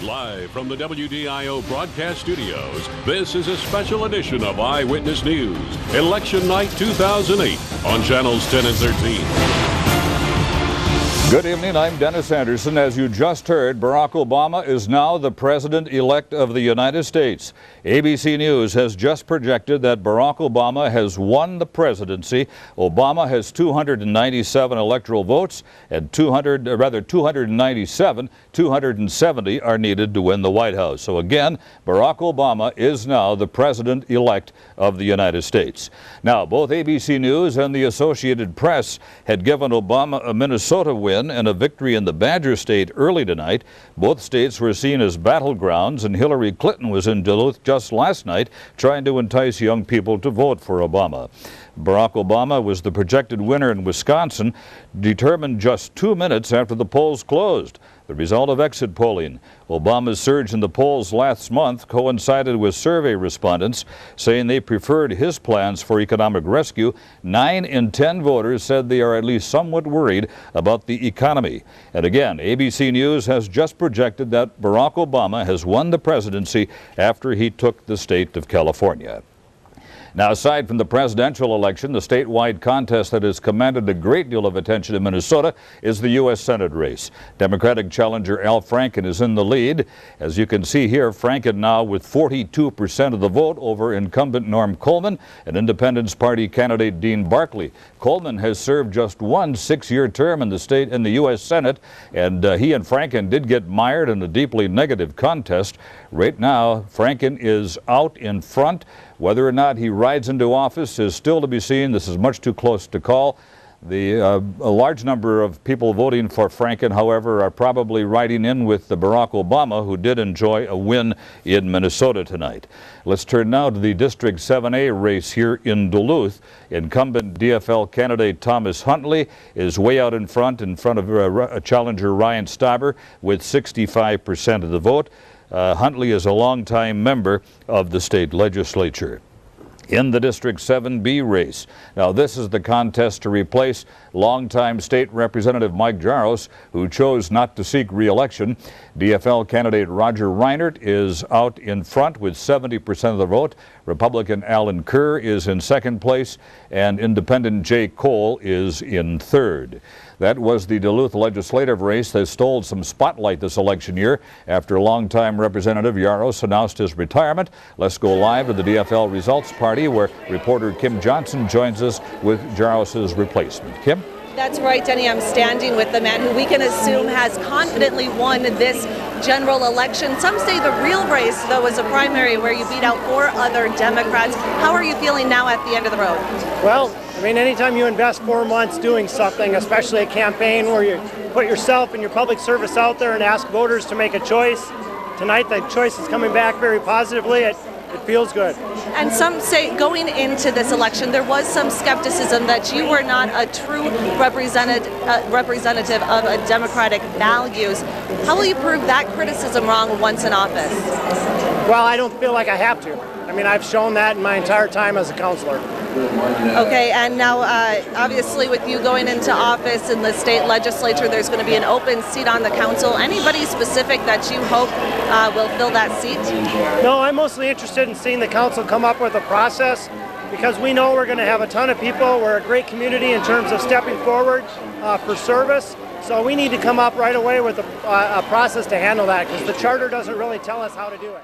Live from the WDIO broadcast studios, this is a special edition of Eyewitness News, Election Night 2008 on Channels 10 and 13. Good evening, I'm Dennis Anderson. As you just heard, Barack Obama is now the President-elect of the United States. ABC News has just projected that Barack Obama has won the presidency. Obama has 297 electoral votes, and 270 are needed to win the White House. So again, Barack Obama is now the President-elect of the United States. Now, both ABC News and the Associated Press had given Obama a Minnesota win and a victory in the Badger State early tonight. Both states were seen as battlegrounds, and Hillary Clinton was in Duluth just last night trying to entice young people to vote for Obama. Barack Obama was the projected winner in Wisconsin, determined just 2 minutes after the polls closed. The result of exit polling. Obama's surge in the polls last month coincided with survey respondents saying they preferred his plans for economic rescue. 9 in 10 voters said they are at least somewhat worried about the economy. And again, ABC News has just projected that Barack Obama has won the presidency after he took the state of California. Now, aside from the presidential election, the statewide contest that has commanded a great deal of attention in Minnesota is the U.S. Senate race. Democratic challenger Al Franken is in the lead. As you can see here, Franken now with 42% of the vote over incumbent Norm Coleman and Independence Party candidate Dean Barkley. Coleman has served just one 6-year term in the U.S. Senate, and he and Franken did get mired in a deeply negative contest. Right now, Franken is out in front. Whether or not he rides into office is still to be seen. This is much too close to call. A large number of people voting for Franken, however, are probably riding in with the Barack Obama, who did enjoy a win in Minnesota tonight. Let's turn now to the District 7A race here in Duluth. Incumbent DFL candidate Thomas Huntley is way out in front of challenger Ryan Stauber with 65% of the vote. Huntley is a longtime member of the state legislature. In the District 7B race. Now, this is the contest to replace longtime State Representative Mike Jaros, who chose not to seek re-election. DFL candidate Roger Reinert is out in front with 70% of the vote. Republican Alan Kerr is in second place, and Independent Jay Cole is in third. That was the Duluth legislative race that stole some spotlight this election year after longtime Representative Jaros announced his retirement. Let's go live to the DFL results party, where reporter Kim Johnson joins us with Jaros's replacement. Kim? That's right, Denny. I'm standing with the man who we can assume has confidently won this general election. Some say the real race, though, was a primary where you beat out 4 other Democrats. How are you feeling now at the end of the road? Well, I mean, anytime you invest 4 months doing something, especially a campaign where you put yourself and your public service out there and ask voters to make a choice, tonight the choice is coming back very positively. It feels good. And some say going into this election, there was some skepticism that you were not a true representative of a Democratic values. How will you prove that criticism wrong once in office? Well, I don't feel like I have to. I mean, I've shown that in my entire time as a counselor. Okay, and now obviously with you going into office in the state legislature, there's going to be an open seat on the council. Anybody specific that you hope will fill that seat? No, I'm mostly interested in seeing the council come up with a process, because we know we're going to have a ton of people. We're a great community in terms of stepping forward for service. So we need to come up right away with a process to handle that, because the charter doesn't really tell us how to do it.